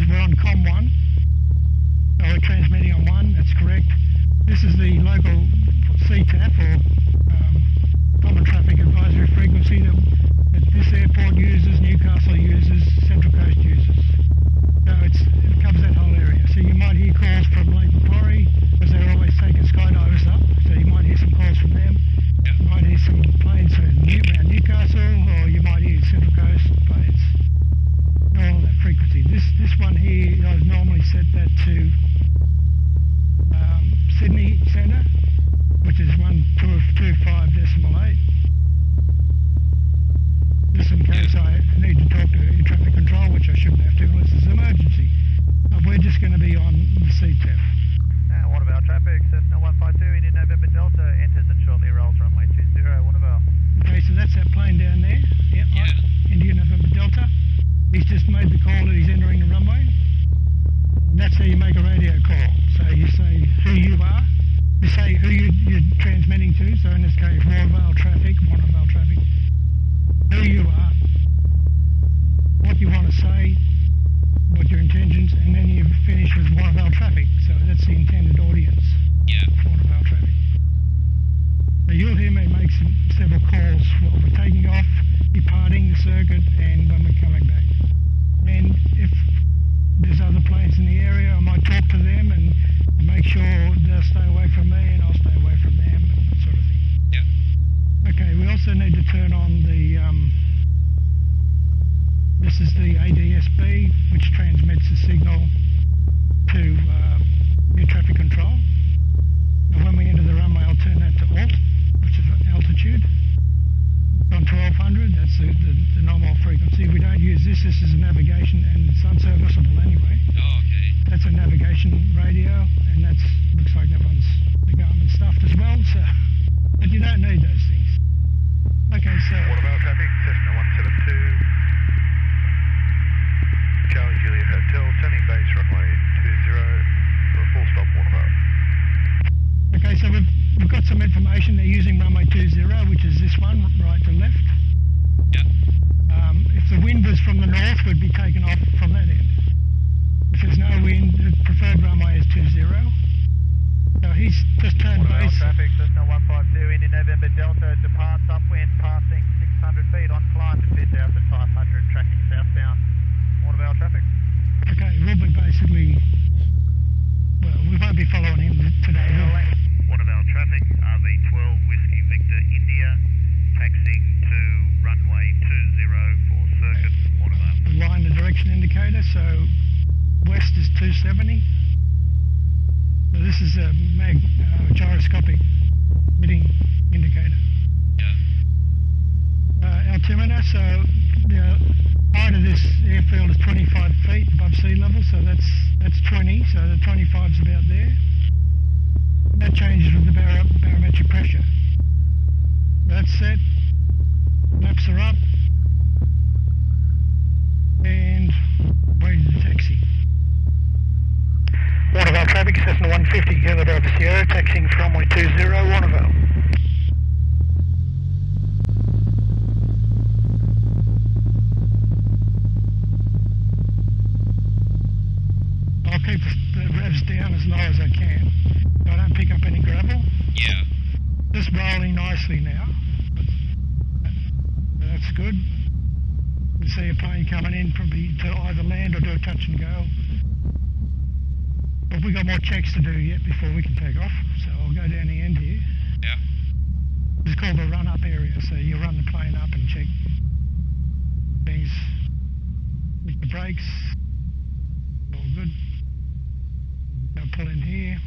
we're on COM1. So we're transmitting on 1, that's correct. This is the local CTAF or Common Traffic Advisory Frequency that this airport uses, Newcastle uses, Central Coast uses. So it covers that whole area. So you might hear calls from Lake Macquarie, because they're always taking skydivers up. So you might hear some calls from them. You might hear some planes around Newcastle, or you might hear Central Coast planes. All that frequency. This one here, I've normally set that to Sydney Centre, which is 1225.8. Just in case I need to talk to air traffic control, which I shouldn't have to unless it's an emergency. But we're just going to be on the CTAF. One of our traffic, Cessna 152, Indian November Delta, enters and shortly rolls runway 20, one of our. Okay, so that's that plane down there. Yeah. Indian November Delta. He's just made the call that he's entering the runway. And that's how you make a radio call. So you say who you are. You say who you're transmitting to. So in this case, Warravale Traffic, who you are, what you want to say, what your intentions, and then you finish with Warravale Traffic. So that's the intended audience for Warravale Traffic. So you'll hear me make several calls while we're taking off, departing the circuit, and when we're coming back. And if there's other planes in the area, I might talk to them and make sure they'll stay away from me and I'll stay away from them, and that sort of thing. Yeah. Okay, we also need to turn on the, this is the ADSB, which transmits the signal to air traffic control. And when we enter the runway, I'll turn that to alt, which is altitude. On 1200, that's the normal frequency. We don't use this. This is a navigation, and it's unserviceable anyway. Oh, okay. That's a navigation radio, and that looks like that one's the Garmin stuffed as well. So, but you don't need those things. Okay, so. What about traffic? Cessna 172. Charlie Juliet Hotel, turning base runway 20 for a full stop. What about? Okay, so we've got some information. They're using runway 20, which is this one, right to left. Yeah. If the wind was from the north, we'd be taken off from that end. If there's no wind, the preferred runway is 20. So he's just turned base. Traffic, Cessna 152, Indian November Delta, departs upwind, passing 600 feet on climb to 2,500, tracking southbound. Watervale traffic. Okay, we'll be basically, well, we won't be following him today. Watervale traffic, RV12 Whiskey Victor India, taxiing to runway 20 for circuit Watervale. Line the direction indicator, so west is 270. So this is a gyroscopic hitting indicator. Yeah. Altimeter, so the height of this airfield is 25 feet above sea level, so that's 20, so the 25's about there. That changes with the barometric pressure. That's set, maps are up, and ready to taxi. Warnervale traffic, Cessna 150, Kilo Bravo Sierra, taxiing from runway 20, Warnervale. I'll keep the revs down as low as I can, so I don't pick up any gravel. Yeah. Just rolling nicely now. That's good. You see a plane coming in, probably to either land or do a touch and go. But we've got more checks to do yet before we can take off, so I'll go down the end here. Yeah. It's called the run-up area, so you run the plane up and check things with the brakes. All good. I'll pull in here.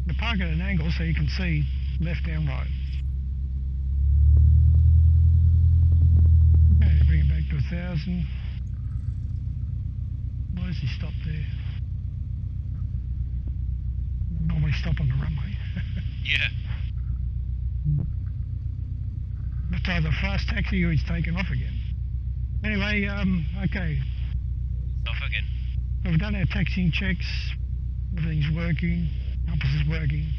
The park at an angle so you can see left and right. Okay, bring it back to 1,000. Why does he stop there? Normally stop on the runway. Yeah. It's either fast taxi or he's taken off again. Anyway, okay. Off again. So we've done our taxiing checks. Everything's working. Compass is working.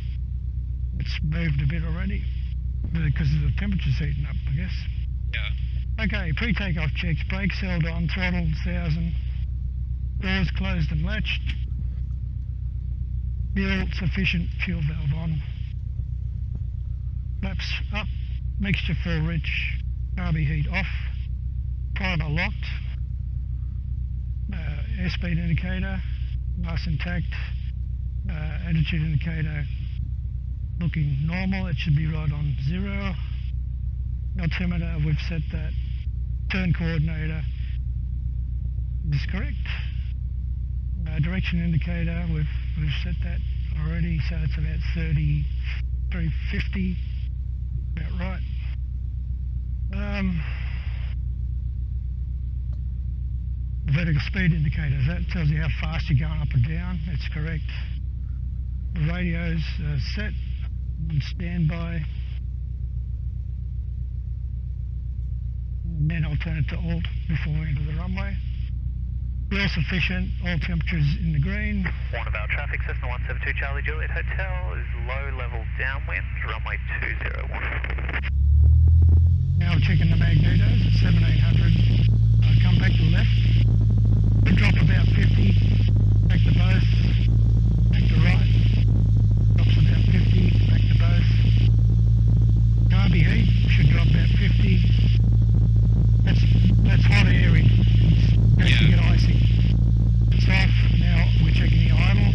It's moved a bit already because the temperature's heating up, I guess. Yeah. Okay, pre-takeoff checks, brakes held on, throttle 1000, doors closed and latched, fuel sufficient, fuel valve on, flaps up, mixture full rich, carby heat off, primer locked, airspeed indicator nice intact, attitude indicator looking normal, it should be right on 0. Altimeter, we've set that. Turn coordinator is correct. Direction indicator, we've set that already, so it's about 3350, about right. Vertical speed indicator, that tells you how fast you're going up and down, that's correct. The radio's set on standby. And then I'll turn it to alt before we enter the runway. Fuel sufficient, all temperatures in the green. Warn about traffic, Cessna 172 Charlie Juliet Hotel is low level downwind, runway 201. Now we're checking the magnetos at 1700. Come back to the left. We drop about 50. Back to both. Back to right. Drops about 50. Back to both. Carby heat should drop about 50. That's hot air in. It's going to get icy. It's off. Now we're checking the idle.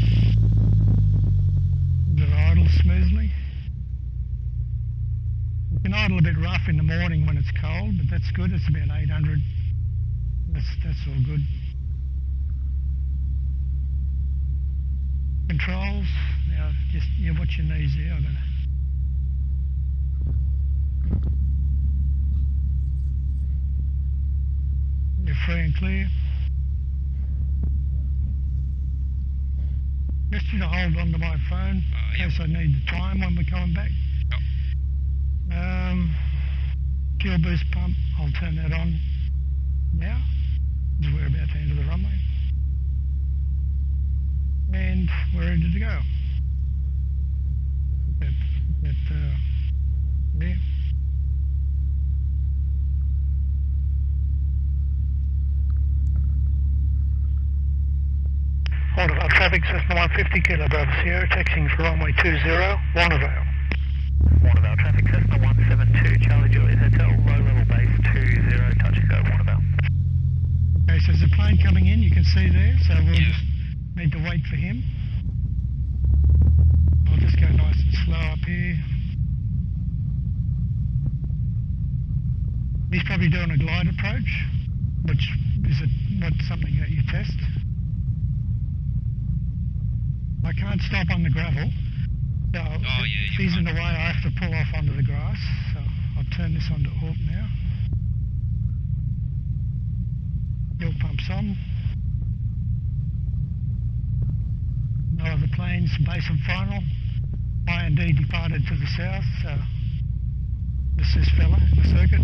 Does it idle smoothly? You can idle a bit rough in the morning when it's cold, but that's good. It's about 800. That's all good. Controls. Now just watch your knees there. I'm gonna. You're free and clear. Just you to hold on to my phone in case I need the time when we're coming back. Fuel boost pump, I'll turn that on now, as we're about to enter the runway. And we're ready to go. There. Hold about traffic, Cessna 150, Kilo Bravo Sierra, taxiing for runway 20, Warnervale. Warnervale traffic, Cessna 172 Charlie Juliet Hotel, low level base 20, touch and go, Warnervale. Okay, so there's a plane coming in, you can see there, so we'll just need to wait for him. I'll just go nice and slow up here. He's probably doing a glide approach, which is not something that you test. I can't stop on the gravel, so if he's in the way I have to pull off onto the grass, so I'll turn this on to alt now. Fuel pump's on. No other planes, base and final. I&D departed to the south, so this fella in the circuit.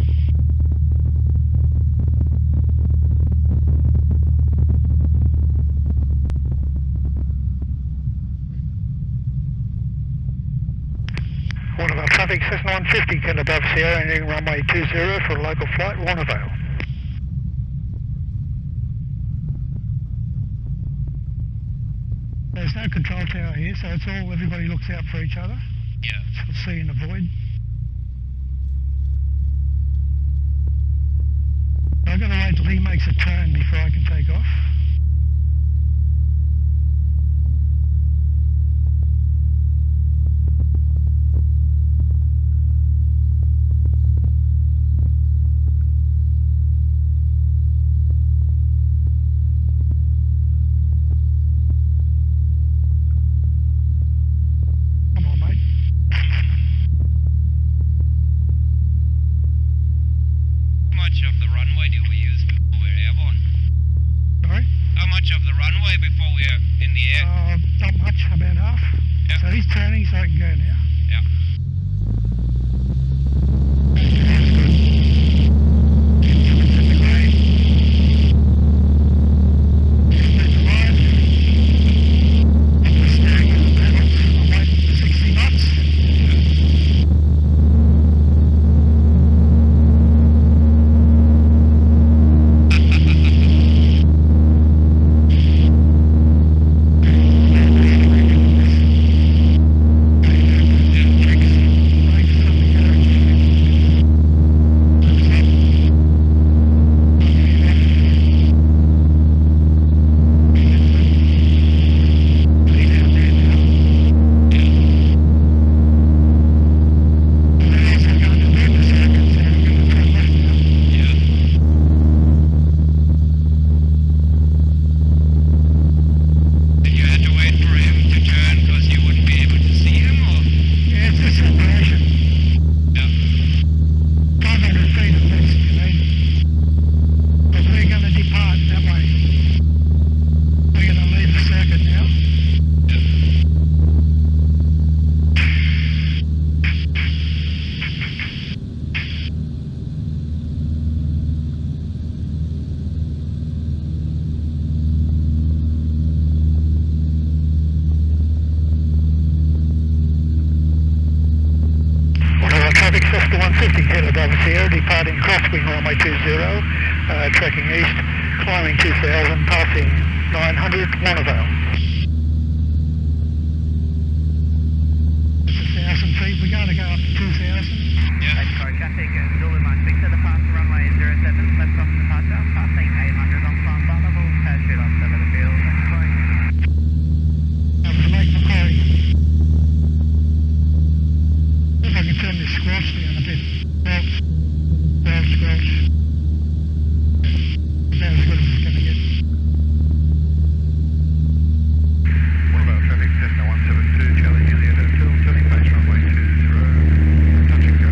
Warnervale traffic, Cessna 150, Kilo Bravo Sierra, entering runway 20 for a local flight, Warnervale. There's no control tower here, so it's all, everybody looks out for each other. Yeah. So we'll see in the void. I've got to wait till he makes a turn before I can take off. Not much, about half. Yeah. So he's turning, so I can go now. Yeah. That's good. It's in the green. Speed to line. Up the steering wheel pedals. I'm waiting for 60 knots. departing crosswind runway 20, tracking east, climbing 2000, passing 900, Warnervale. It's 1,000 feet, we're going to go up to 2,000. Yeah. Echo traffic, Zulu Mike Victor, departing runway 07, left off departure, passing 800 on climb flight level, parachute on 7 the field, Echo. That was Lake Macquarie. See if I can turn this squelch down a bit. Squelch. About as good as it's going to get. Warnervale traffic, Cessna 172, Charlie Juliet at Phil, turning base runway 20, touch and go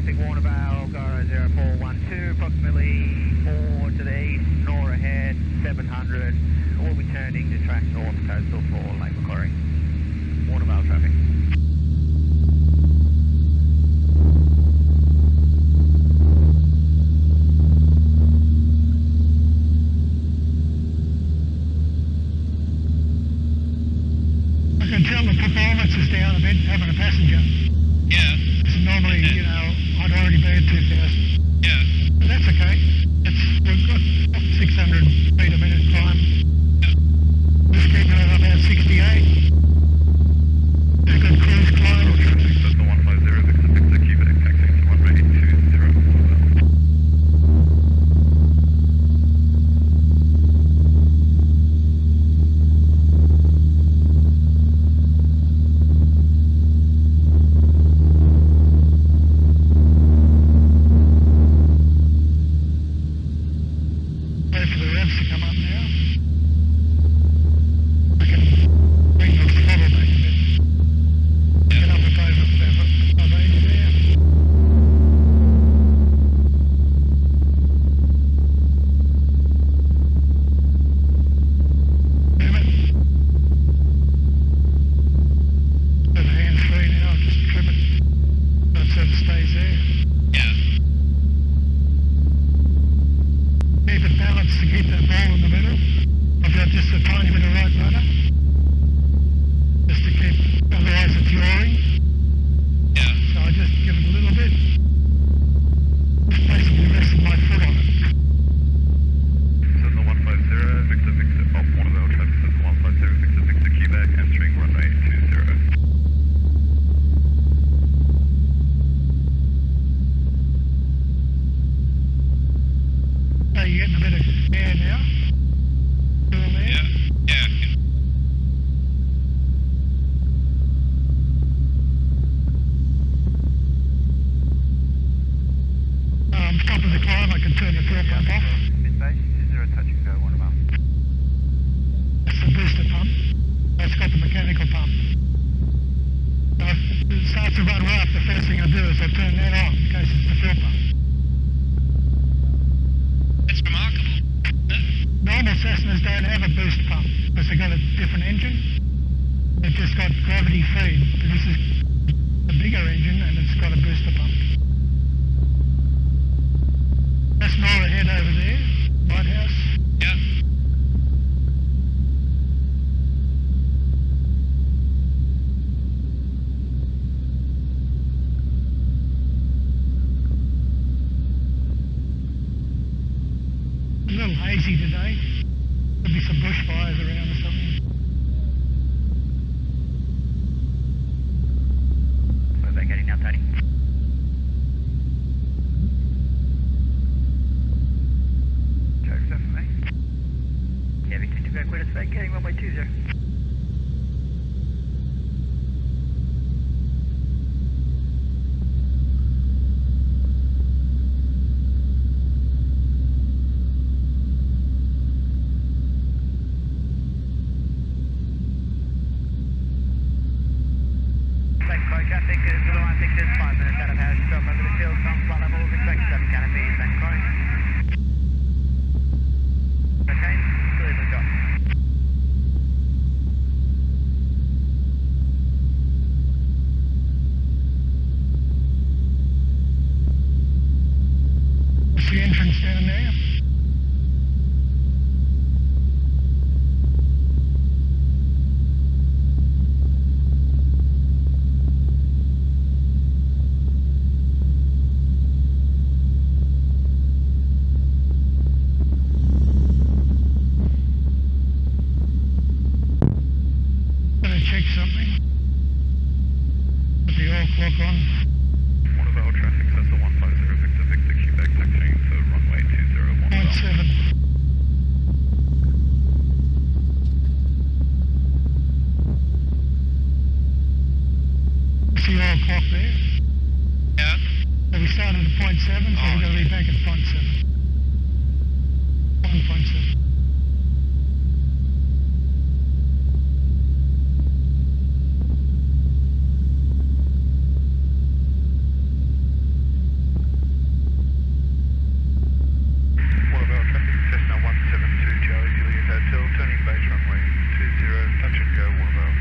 Big Warnervale, Gyro 0412, approximately 4 to the east, Nor ahead, 700. We'll be turning to track north coastal for Lake Macquarie. Warnervale traffic. I can tell the performance is down a bit having a passenger. Yeah. So normally, you know, I'd already be at 2,000. Yeah. But that's okay. We've got 600 feet a minute climb. Let's keep it at about 68. It's a good cruise climb. Cessna 150, Victor, Quebec, taxiing to runway 20, Warnervale. Wait for the revs to come up now. I can bring the throttle back a bit. Get up with over 80 there. Move it. There's a hands free now, just trim it. So it stays there. Yeah. Keep it balanced to keep that ball in the middle. I've got just a tiny bit of right rudder. Just to keep, otherwise it's yawing. Yeah. So I just give it a little bit. Just basically resting my foot on it. Cessna 150, Victor, off Warnervale traffic, Cessna 150, Victor, Quebec, entering runway 20. So you're getting a bit of air now. Doing there. Yeah. Yeah. Top of the climb, I can turn the fuel pump off. Mid-base, 20, touch and go, Warnervale. That's the booster pump. That's got the mechanical pump. So if it starts to run rough, the first thing I do is I turn that on in case it's the fuel pump. It's remarkable. Normal Cessnas don't have a boost pump because they've got a different engine. They've just got gravity feed. But this is a bigger engine and it's got a booster pump. That's Nora Head over there, Lighthouse. Yeah. A little hazy today. Could be some bushfires around or something. We're back heading now, Tony. Charge that for me. Yeah, Victor, back with us, back heading runway 20. Traffic is Zulu 162, 5 minutes out of house, drop over the field, from flight level, respect 7 canopies, and close. Okay, clearly got. What's the entrance down there? lock on. Waterville traffic, Cessna 150, Victor, Victor, Quebec, taxiing for runway 20 Waterville. 0.7. See your clock there? Yeah. So we started at 0.7, so we're going to be back at 0.7. 1.7. Waterville traffic, Cessna 172, Charlie Juliet Hotel, turning base runway 20, touch and go, Waterville.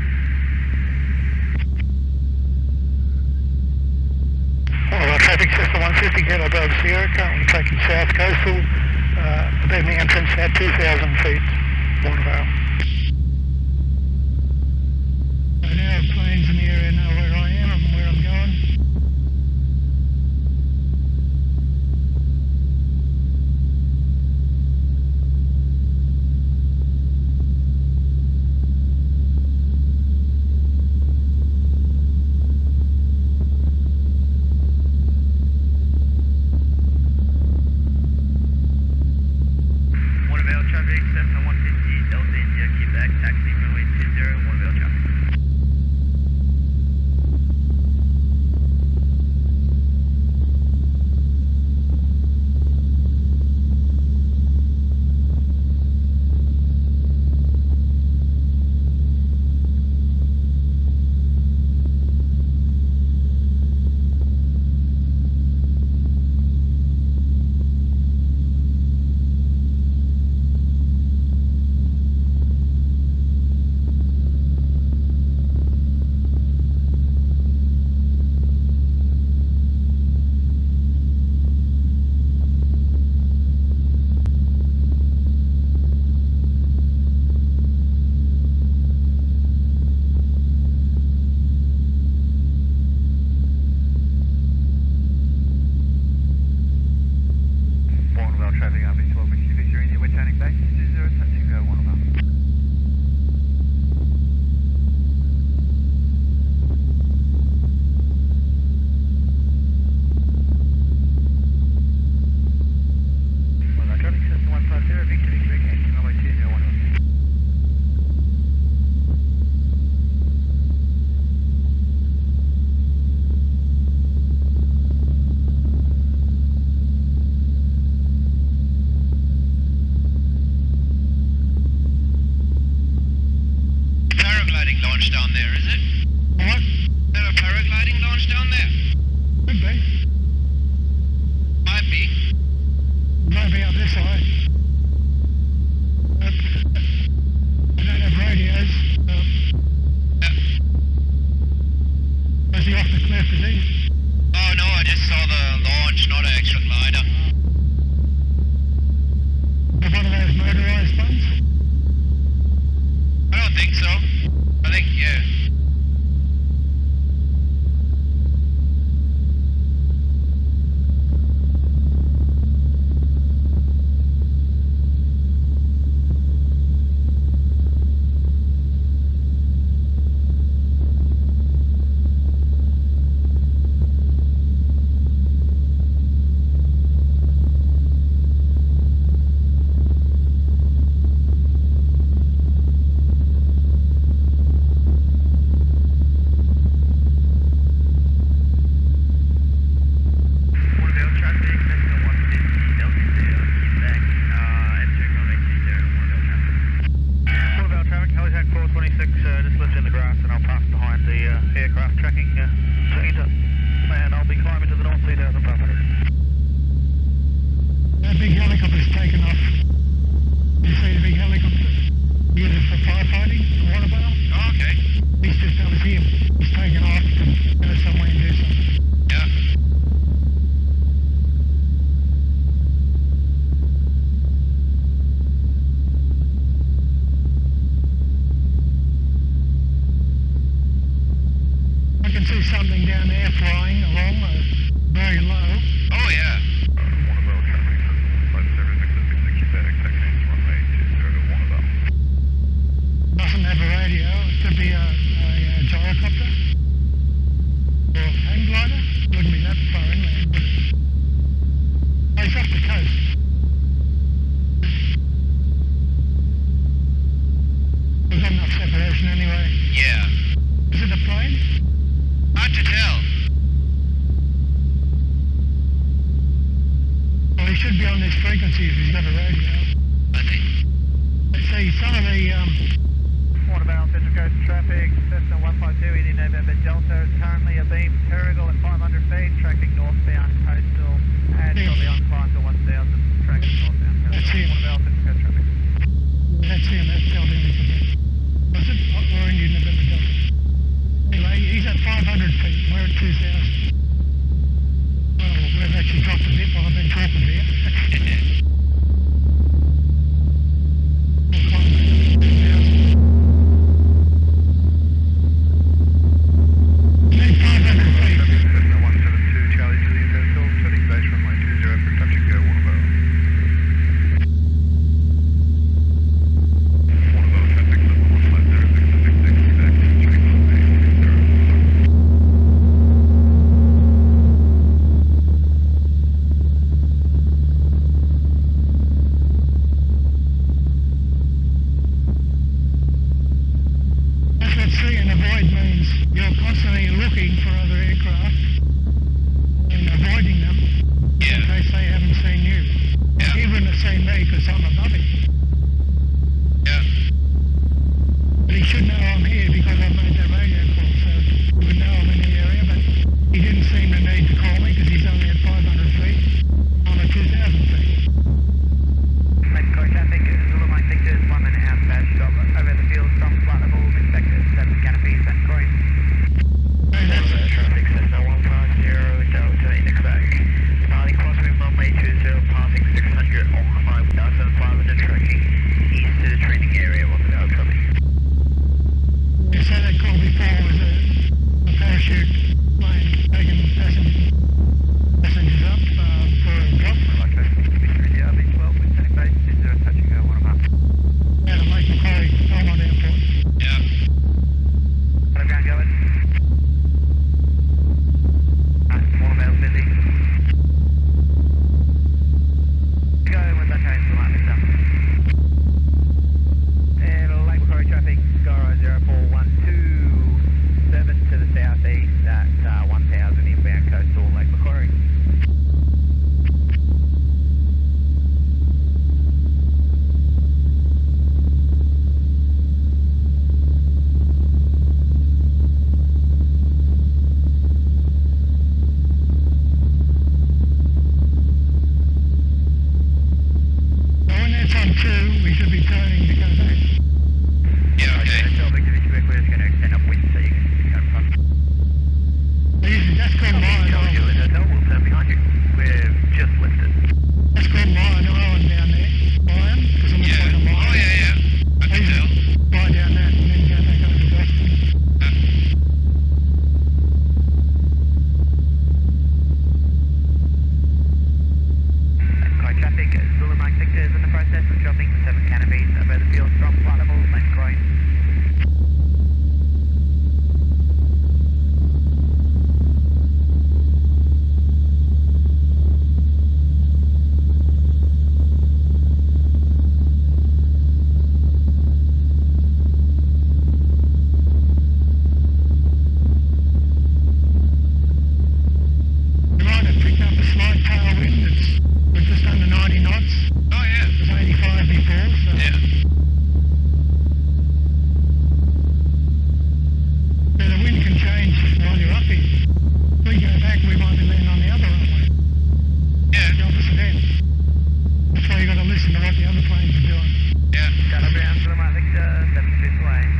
Waterville traffic, Cessna 150, Kilo Bravo Sierra, currently taking South Coastal, leaving the entrance at 2,000 feet, Waterville. So now planes in the area know where I am and where I'm going. Waterville traffic, Cessna 150, Delta India, Quebec, taxi runway 20, Waterville traffic. Waterville traffic, RV 12, Whiskey Victor India, we're turning base 20, touch and go, Waterville. Waterville traffic, Cessna 150, Victor Victor again, runway 20, Waterville. Paragliding launch down there, is it? What? Is there a paragliding launch down there? Could be. Might be. Maybe up this side. I don't have radios. Was he off the cliff, is he? Oh no, I just saw the launch, not an extra glider. With one of those motorised ones? I don't think so. I think, yeah. Waterville traffic, Cessna 150, Delta India, Quebec, entering runway 20, Waterville traffic. Waterville traffic, Helijack 426, just left in the grass and I'll pass behind the aircraft tracking center and I'll be climbing to the north 2,500. That big helicopter's taken off. You see the big helicopter? Use it for firefighting in Waterville? Oh, okay. He's just, that was him. He's taken off to go somewhere and do something. Yeah. I can see something down there flying along, very low. Oh yeah. Waterville traffic, Cessna 150, Victor, Victor, Quebec, taxiing for runway 20, Waterville. Doesn't have a radio. It could be a gyrocopter or angler. Yeah. Is it a plane? Hard to tell. Well, he should be on this frequency if he's got a radio. I think. Let's see, some of the, Watervale Central Coast traffic, Cessna 152 Indian November Delta is currently a beam Terrigal at 500 feet, tracking northbound coastal and shortly on climb to 1000, tracking northbound That's coastal. him. Watervale Central Coast traffic. that's him, that's Delta Indy Quebec. Was it? Or Indian November Delta. Anyway, he's at 500 feet, we're at 2,000. Well, we've actually dropped a bit while I've been talking to you. We'll climb back to 2,000. Need 500 feet. Cessna 172 Charlie Juliet Hotel, turning base runway 20 for touch and go Watervale. Watervale traffic level 150, Pacific 60 back, turning runway 20. That's what see and avoid means. You're constantly looking for other aircraft and avoiding them Yeah. in case they haven't seen you. Yeah. He wouldn't have seen me because I'm above him. Yeah. But he should know I'm here because I've made that radio call, so he would know I'm in the area, but he didn't seem to need to call me because he's only at 500 feet. I'm at 2,000 feet. Mexico traffic, Zulu Mike Victor's 1.5 badge stop over the field, some flight levels expected, 7 canopies and green. Hey, that's Traffic, Cessna 150 Delta Indy Quebec. Departing crosswind runway 20, passing 600 on 5,500, tracking east to the training area, Watervale traffic. you said that call before was a parachute plane taking passengers up for a drop. Okay, through the RB12 with turning base, 20, touch and go, Watervale. Out of Lake Macquarie, Belmont Airport. Yeah. Watervale going. Watervale's busy. Go with that change to Lake Victor. And Lake Macquarie traffic, Skyro 0412, 7 to the southeast at 1000 inbound coastal Lake Macquarie. So when that's on 2, we should be turning to go back. Yeah, okay. Tell Victor this week we're just going to extend upwind so you can come front. Easy, that's called Mine Charlie Juliet Island. Hotel, we'll turn behind you. We've just lifted. That's called Mine Island down there. Mine, because it looks Yeah. like a mine. Oh, yeah, yeah. I can Easy. tell. Fly down that and then go back over to Boston. Mexico traffic, Zulu Mike Victor is in the process of dropping 7 canopies over the field from flight level, Lake Macquarie. You might have picked up a slight tailwind. We're just under 90 knots. Oh, yeah. It was 85 before, so Yeah. yeah, the wind can change while you're up here. If we go back, we might be landing on the other runway, Yeah. the opposite end. That's why you got to listen to what the other planes are doing. Yeah. Got around Zulu Mike Victor, 75th lane.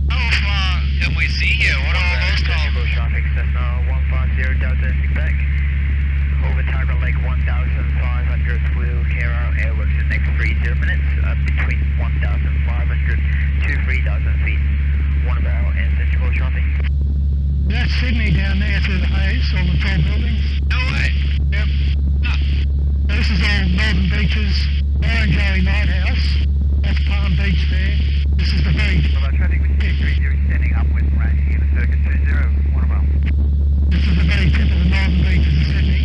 How far can we see here? What are all those called? Bush traffic, Cessna 150 Delta Indy Quebec. Over Tiger Lake 1,500 through Cairo Airworks the next 30 minutes, between 1,500 to 3,000 feet. Watervale and Central traffic. That's Sydney down there through the haze, all the tall buildings. No way. Yep. Huh. So this is all Northern Beaches, Orangery Lighthouse. That's Palm Beach there. This is the beach. Watervale traffic with 230 standing upwind, ranging in a circuit 20, Watervale. This is the very tip of the Northern Beaches of Sydney.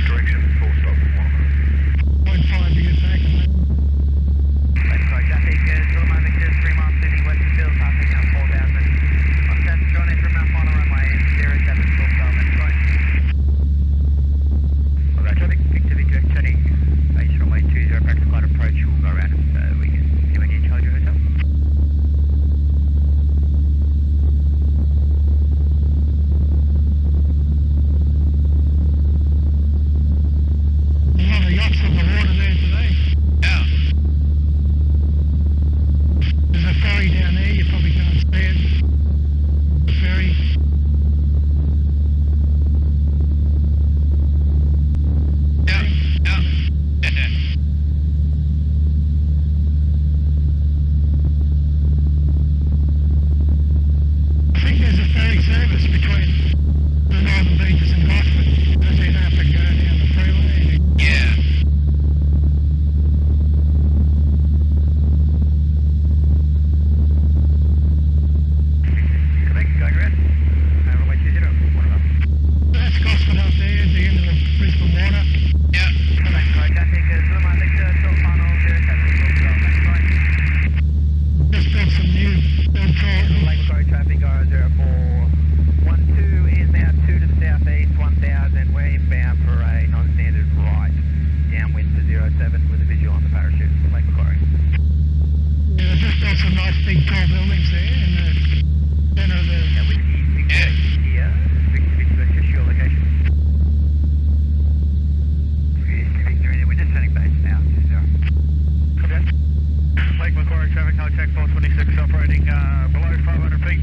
Direction 4 stop, 0.5 to get back and land. Lake Macquarie traffic, Zulu Victor, 3 miles leaving west of Field, passing now 4000. On Cessna, John in from Mount Final runway 07, full stop, Lake Macquarie. All right, traffic, Victor Victor, turning base runway 20, practice flight approach, we'll go around so we can see when you charge your hotel. A lot of yachts on the water there today. Yeah. There's a ferry down there, you probably can't see it. The ferry. Yeah. Yeah. I think there's a ferry service between the northern beaches and Gosford. So you don't have to go down the freeway. Yeah. Quebec, going red. Runway 20, one of us. That's Gosford up there at the end of the Brisbane water. Yeah. Lake Macquarie traffic, Zulu Victor, full final 07, full stop, Lake Macquarie. Just built some new build tours. Lake Macquarie traffic, 0412 is now 2 to the southeast, 1000, we're inbound for a non-standard right, downwind to 07 with a visual on the parachute, Lake Macquarie. Yeah, they just built some nice big tall buildings there in the centre of the... Now with the Victor here, Victor, just your location. Victor, we're just turning base now, 20. Copy that. Lake Macquarie traffic, contact 426 operating below 500 feet.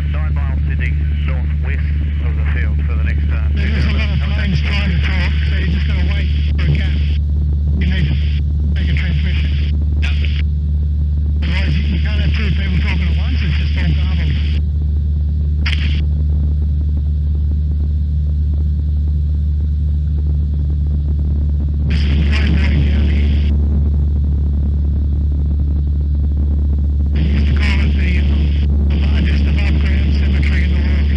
9 miles heading northwest of the field for the next... There's a lot of planes trying to talk, so you just got to wait for a gap. You need to make a transmission. Otherwise, you can't have two people talking at once, it's just all garbled. This is the road down here. They used to call it the largest above ground cemetery in the world.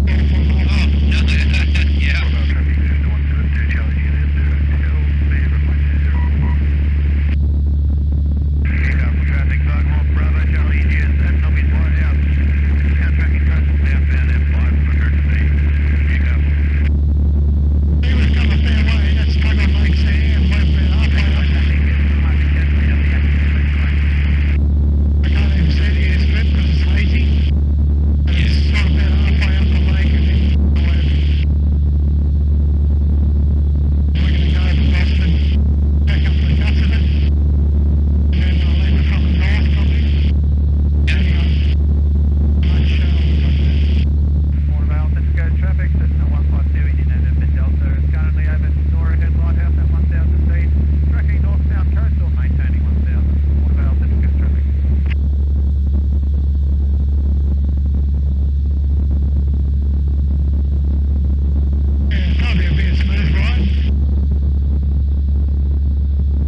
Beautiful life. Yeah. Mobile traffic, Cessna 172, Charlie Juliet, 0 Hotel, runway 20. Newcastle traffic, Cyclone, Bravo, Charlie Indian, at Tommy's Lighthouse. Now tracking coastal southbound at 500 feet. Newcastle. They was come a fair way, that's Tugger Lakes there, and we're about halfway up. I can't even see the airstrip because it's hazy. And it's sort of about halfway up the lake and then away. We're going to go over Gosford, back up the guts of it, and then I'll land it from the north probably. Depending on how much we've got there. Morning Vale, Cisco traffic, Cessna 152 Indian November Delta is currently over Nora Head Lighthouse at 1000 feet, tracking north-south coastal, maintaining 1000. Morning Vale, Cisco traffic. Yeah, it's probably a bit of smooth ride.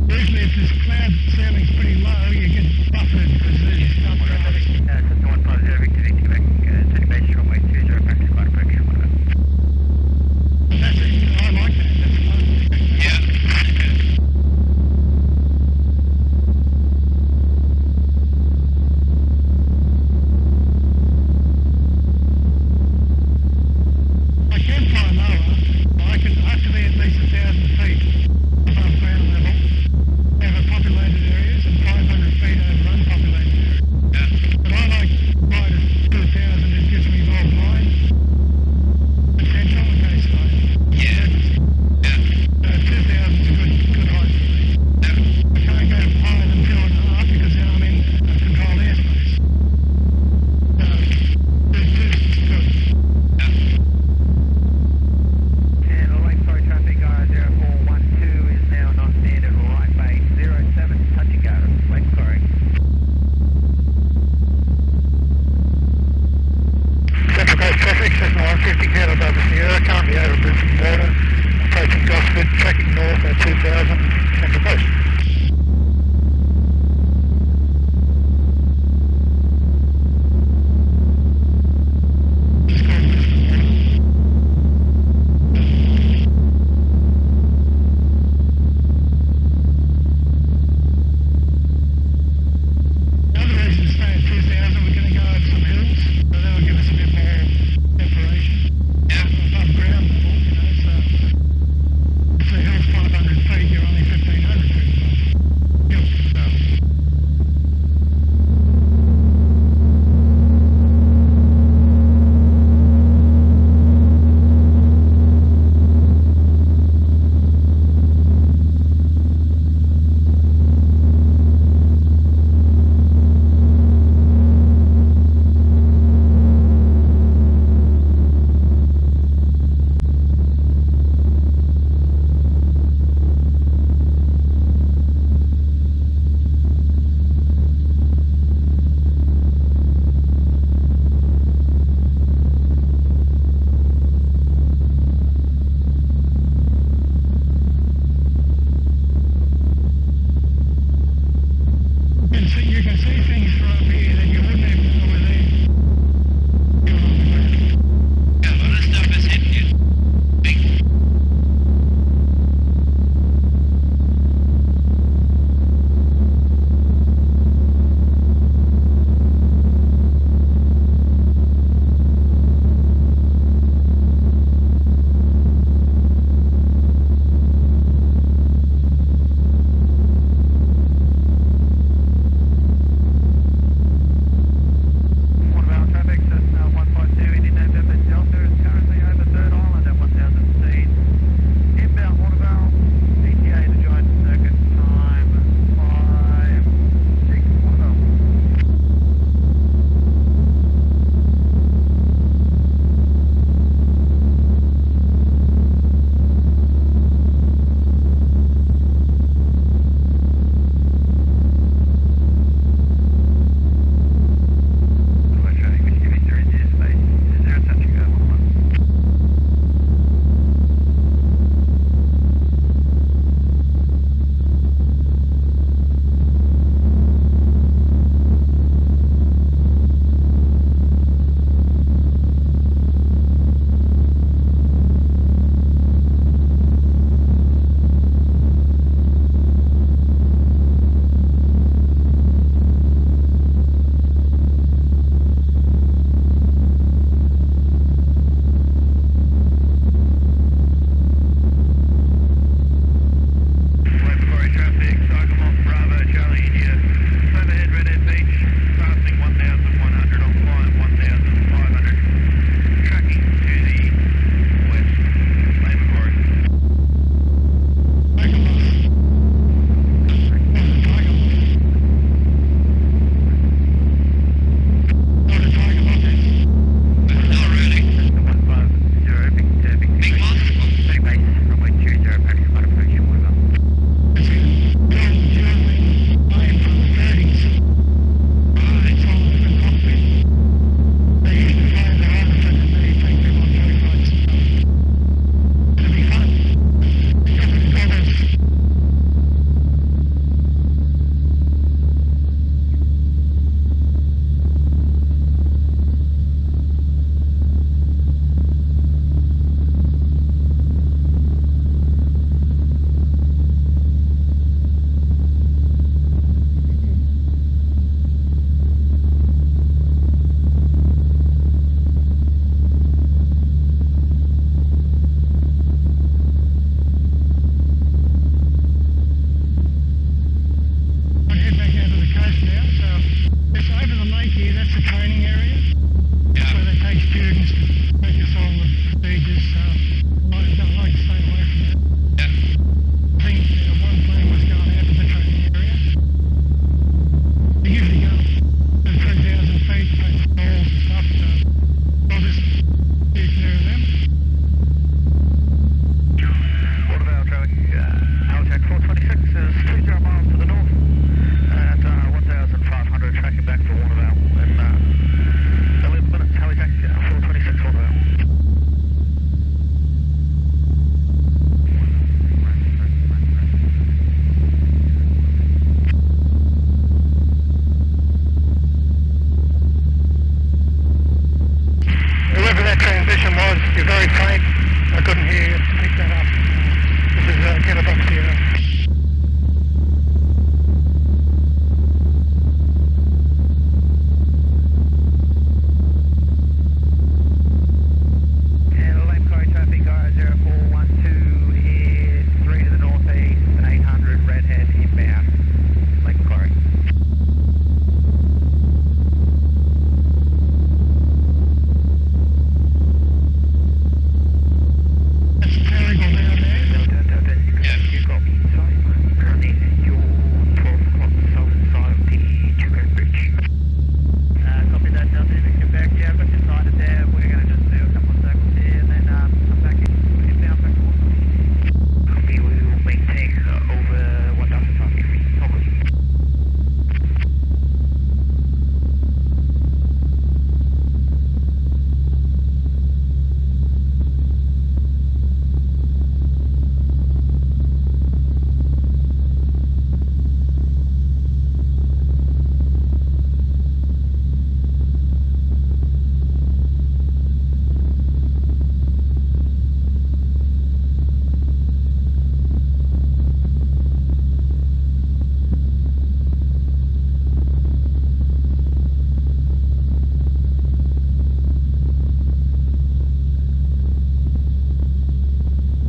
Usually if this cloud ceiling's pretty low, you get buffeted because there's stuff traffic. Cessna 150 Victor Victor Quebec, turning base runway 20, practice flight approach, one of us. But that's it, I like that, that's fun. Yeah. I can fly lower. I have to be at least 1,000 feet above ground level, over populated areas, and 500 feet over unpopulated areas. But I like right at 2,000, it gives me more glide potential in case I emergency. Yeah. 2,000 is a good height for me. I can't go higher than 2.5 because then I'm in controlled airspace. So, 2 is good. And the Lake Macquarie traffic, 0412 is now non-standard right base, 07, touch and go, Lake Macquarie. Central Coast traffic, Cessna 150, head above the Sierra, currently over Brisbane water, approaching Gosford, tracking north at 2000, Central Coast. It's called Brisbane water.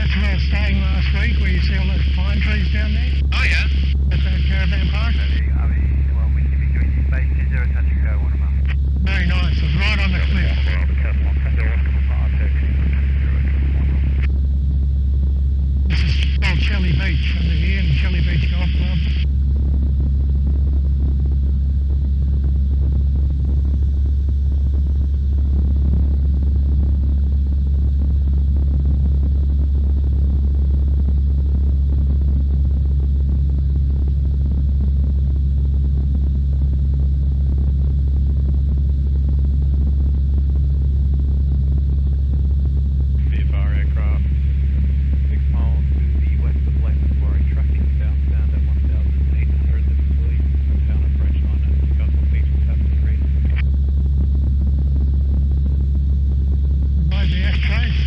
That's where I was staying last week, where you see all those pine trees down there. Oh, yeah. At that caravan park. Well, we should be doing space 20 touching go, one of them. Very nice. It was right on the cliff. This is called Shelley Beach under here, and Shelley Beach Golf Club. VFR aircraft, 6 miles to the west of Lake Macquarie, tracking southbound at 1,800 degrees, down approach line at Newcastle Beach, Tasman Green. Right, the ashtrays.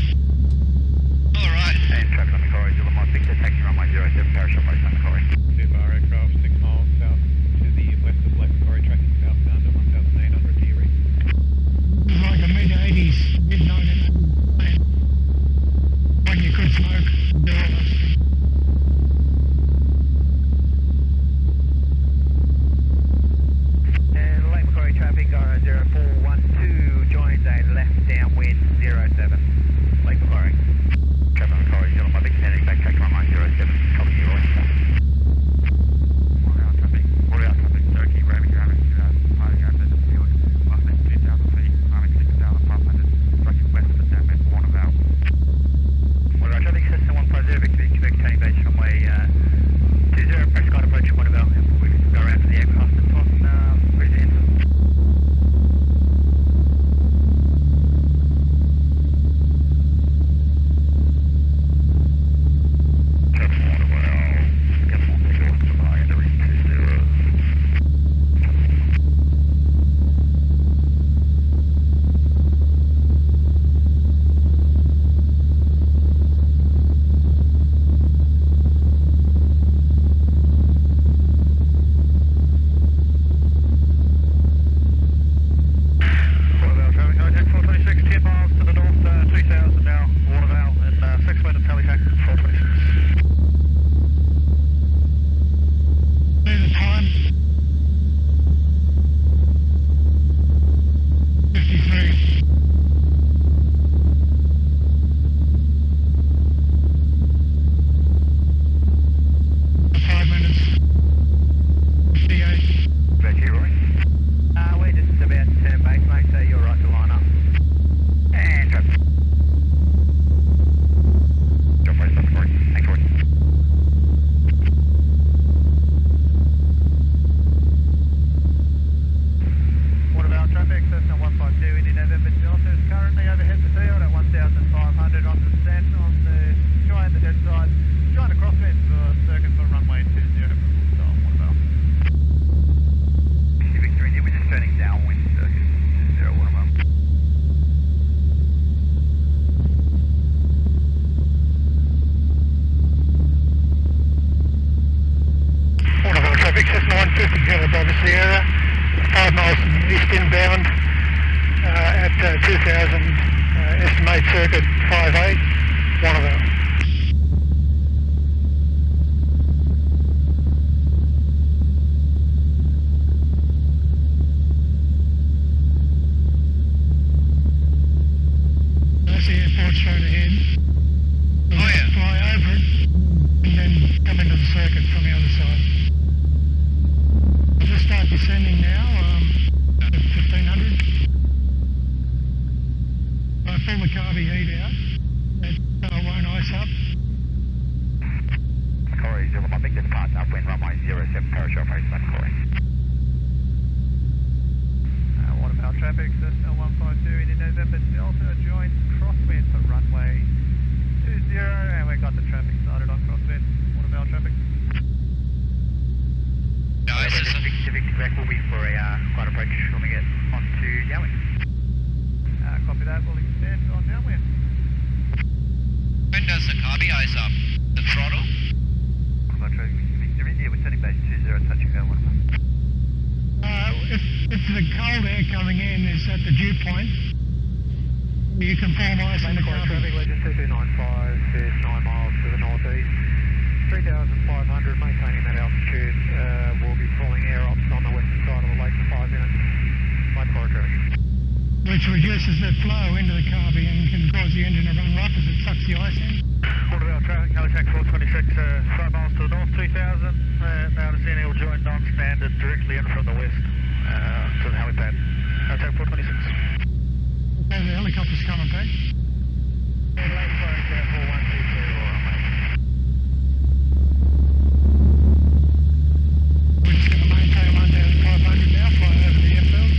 All right. And traffic on Macquarie, Zulu Mike Victor, taxi runway 07, parachute base on Macquarie. VFR aircraft, 6 miles south to the west of Lake Macquarie, tracking southbound at 1,800 degrees. It was like a mid-80s, mid-1980s plane. When you could smoke and do all those things. And Lake Macquarie traffic, Gyro 0412, joins a left downwind 07, Lake Macquarie. Traffic on Macquarie, Zulu Mike Victor, heading back, taxi runway 07, copy you, Roy. Order traffic, Turkey, Raven, party over the field, last lane 2,000 feet, climbing 6,500, tracking west of the Denman, Warnervale. Order traffic, Cessna 150, Victor, Quebec, turning base runway 20, Prescott approach Warnervale, and we go around to the aircraft and on ready to enter. Warnervale traffic, hijack 426, 10 miles to the north, 3000 now, Warnervale, and 6 minutes helipack, 426. See the time? 53. Five minutes. 58. About you, Roy? We're just about to turn base, mate, so you're right to line up. And traffic. Drop base on Macquarie. Thanks, Roy. Warnervale traffic, Cessna 152, Indy November Delta is currently overhead the field at 1,500 on the descent on the sky and the dead side. Join the crosswind for circuit for runway 20 for full style, Warnervale. Victor India, we're just turning downwind circuit 20 Warnervale. Warnervale traffic, Cessna 150, Kilo Bravo Sierra, 5 miles east inbound at 2000, estimate circuit 58, Warnervale. That's the airport straight ahead. We'll Oh, yeah. fly over it and then come into the circuit from the other side. I'll just start descending now at 1500. I pull the carby heat out. That won't ice up. Macquarie, Zulu Mike Victor, departs upwind runway 07, parachute base on Macquarie. Warnervale traffic, Cessna 152, Indy November Delta, joins crosswind for runway 20, and we've got the traffic started on crosswind. Warnervale traffic. Nice, isn't it? Victor Quebec will be for a quite approach when we get onto downwind. Copy that, we'll extend on downwind. When does the carby ice up? The throttle? Traffic, Victor India, we're turning base 20, touch and go, Warnervale. If the cold air coming in is at the dew point, you can form ice in the carby. Traffic, Legend 2295 is 9 miles. 500, maintaining that altitude. We'll be pulling air ops on the western side of the lake for 5 minutes. Light Macquarie traffic. Which reduces the flow into the carby and can cause the engine to run rough as it sucks the ice in. Waterville traffic, Halifax 426, 5 miles to the north, 3000. Now the Scenic will join non-standard directly in from the west to the helipad. Halifax 426. Okay, the helicopter's coming back. Lake Florida 4122, We're just going to maintain 1,500 now, fly over the airfield.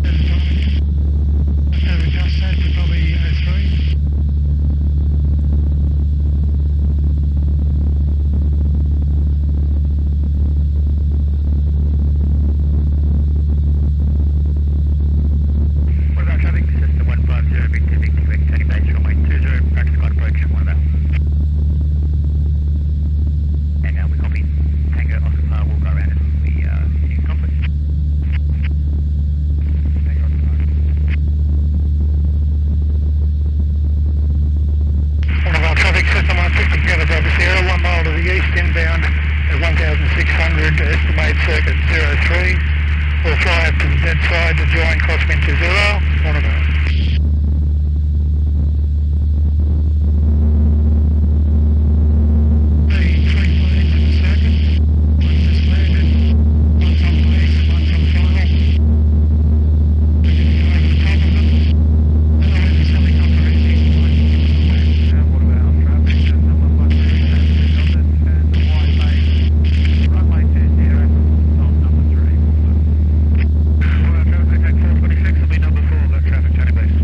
There's the time again. Let's have adjust that to probably 3. Inbound at 1,600 estimate circuit 03. We'll fly up to the dead side to join crosswind to 0. Waterville. The 3 planes in the circuit. One's just landed, one's on place, one's on final. We're going to go over the top of them. I don't know where this helicopter is. He's flying somewhere. traffic, number 1 and the wide base. Runway 20, number 3. Waterville traffic, 426 will be number 4, got traffic, Tony base.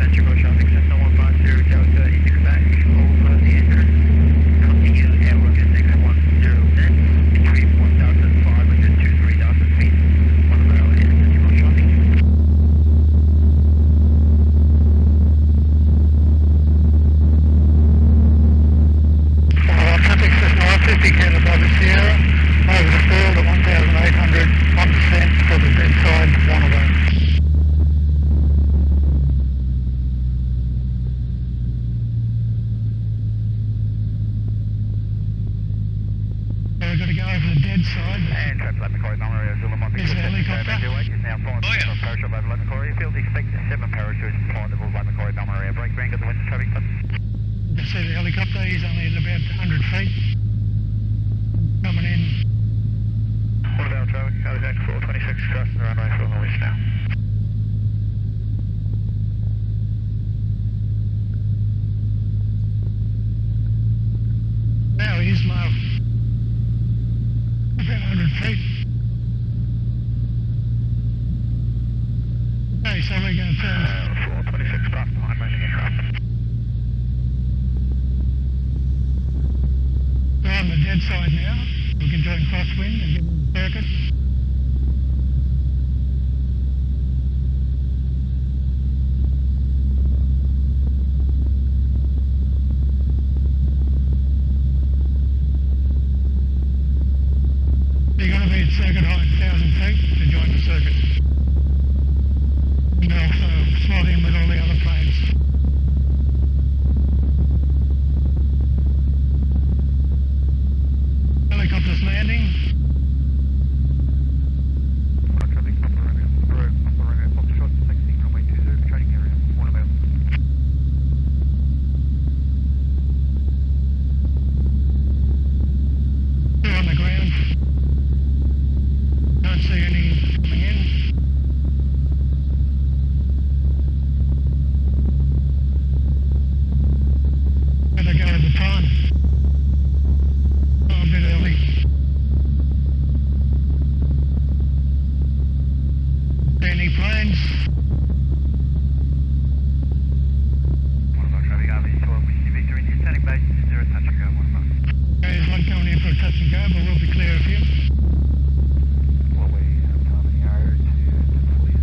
Central traffic, Cessna 150, Delta, ETX back, over the entrance, continue airwork at negative 10, between 1,500 to 3,000 feet, Waterville is central traffic. Traffic Cessna 150, Canada Bravo Sierra, over the field at 1,800, 1% for the dead side, Waterville. We've got to go over the dead side. And traffic Lake Macquarie, Bomber Zulu Monty. There's a helicopter. Is now flying Oh, yeah. from parachute over Lake Macquarie Field. Expect 7 parachutes flying the Lake Macquarie Bomber area. Break green, got the wind traffic. You can see the helicopter. He's only at about 100 feet. Coming in. Waterville traffic, Halifax 426, crossing the runway from the west now. Now he's low. About 100 feet. Okay, so we're going to turn. 426 past behind, making a drop. We're on the dead side now. We can join crosswind and get in the circuit. You're going to be at circuit height 1,000 feet to join the circuit. And also slot in with all the other planes. Helicopter's landing. Traffic, Papa Romeo, Pop shot, taxiing runway 20, trading area, Waterville. We're on the ground. Don't see any coming in. Better go at the time. Oh, a bit early. Any planes? Waterville traffic, RV12, Whiskey Victor, Indian standing base, 0 touch and go, Waterville. There's one coming in for a touch and go, but we'll be clear of him. What we have time in the area to fleet.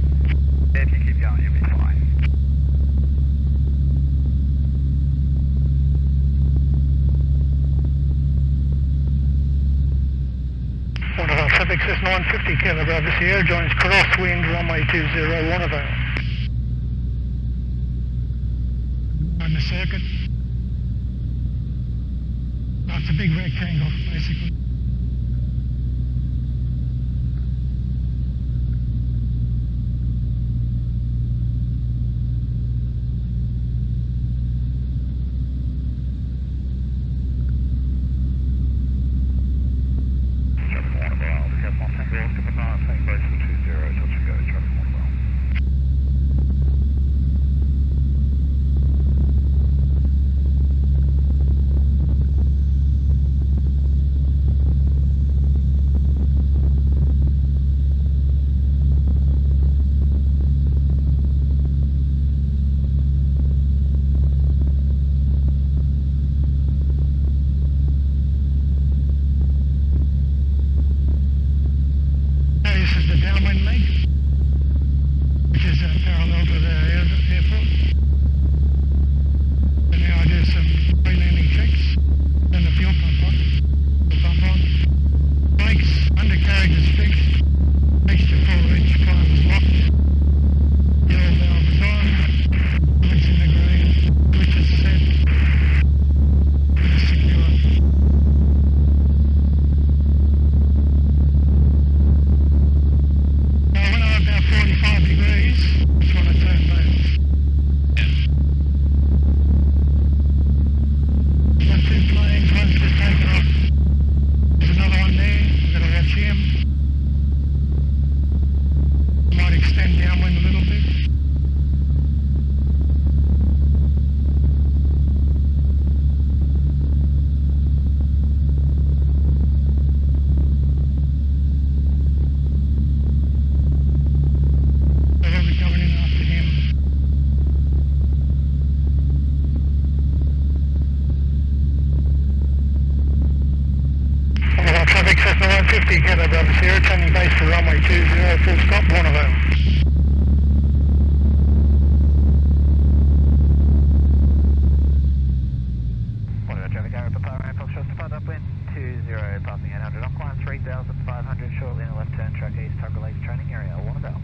If you keep going, you'll be fine. 150 Kilo Bravo Sierra joins crosswind runway 20 Warnervale. On the circuit. Oh, it's a big rectangle, basically. This is the downwind leg, which is parallel to the airport. So now I do some pre-landing checks, then the fuel pump on. Brakes, undercarriage is fixed, mixture full reach, prime is locked, yellow valve is on, lights in the green, switch is set, it's secure. When I'm about 45 degrees, that's when I turn left. Got two planes, one's just taken off. There's another one there, I've got to watch him. I might extend downwind a little bit. I'll be coming in after him. Alright, traffic Cessna 150, Kilo Bravo Sierra, turning base for runway 20, full stop, Warnervale. Warnervale traffic, Arrow Papa, Ryan Fox, just about upwind 20, passing 800, on climb 3,500, shortly in the left turn, track east, Tugger Lake training area, Warnervale.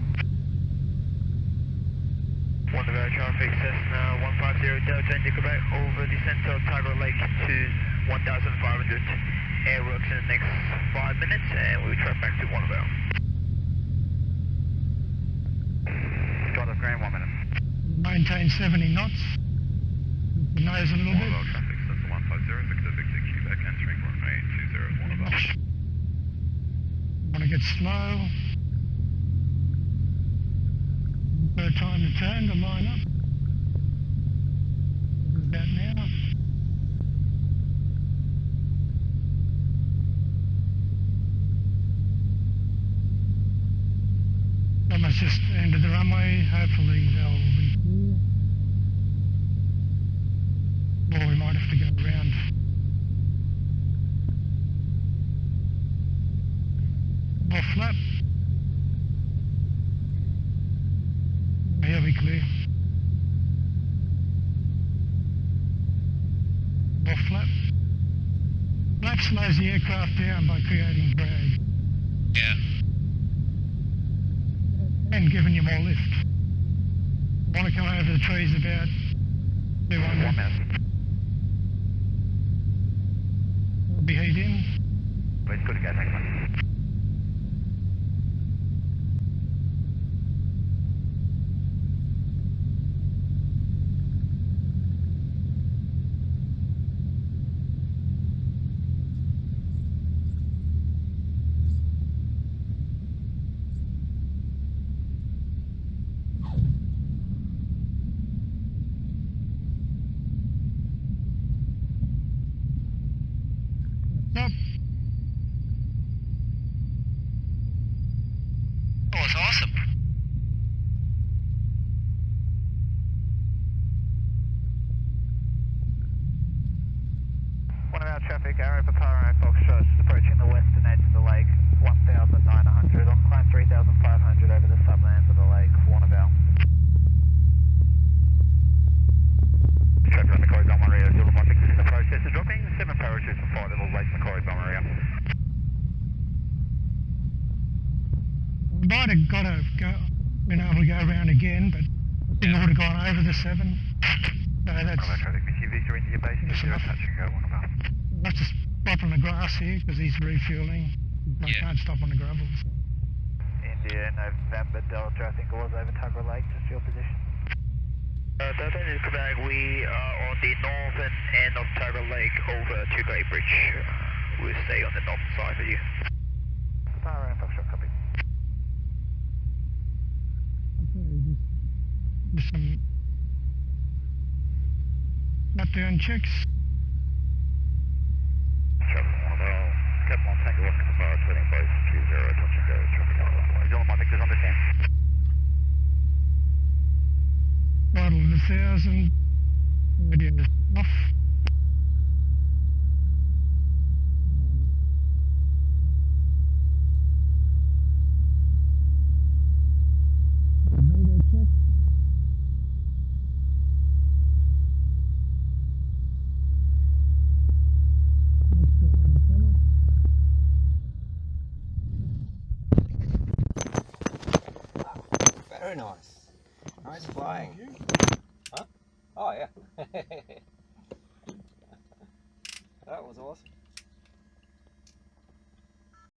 Warnervale traffic, Cessna 150 Delta Indigo back over descent of Tiger Lake to 1,500. Airworks in the next 5 minutes and we'll track back to Warnervale. Got off green, 1 minute. Maintain 70 knots. Nose a little bit. Warnervale traffic, Cessna 150, Victor Victor Quebec entering runway 20 Warnervale. Want to get slow. Third time to turn to line up. About now. Almost just ended the runway. Hopefully they'll be clear. Or we might have to go around. Off flap. He'll be clear. Off flap. Flap slows the aircraft down by creating drag Yeah. and giving you more lift. Want to come over the trees about 200. 1 minute. Be heat in. Please, good to go, thanks man. Up. Oh, it's awesome. Warnervale traffic, Arrow Papa, Ryan Fox, just approaching the western edge of the lake, 1,900, on climb 3,500 over the sublands of the lake, Warnervale. Traffic on Macquarie Bomber area, Zulumotics is in the process of dropping, 7 parachutes for 5 levels, Lake Macquarie Bomber area. around again, but I think I would have gone over the 7. So that's traffic, Victor into your base, that's enough. touch and go, 1 about. I'll just stop on the grass here because he's refueling. I Yeah. can't stop on the gravel. So. India, November Delta, I think it was over Tuggerah Lake, just your position. Delta into Quebec, we are on the northern end of Tuggerah Lake over to Great Bridge. We'll stay on the north side of you. Power and Foxtrot, copy. Just some shutdown checks. Traffic 1 about. Captain on Tango Oscar to Bar, turning base 20, touch and go, traffic 1. Is on my Victor's understand? Vital of 1,000. Radio off. Radar check. Very nice. Nice flying. Huh? Oh yeah. That was awesome.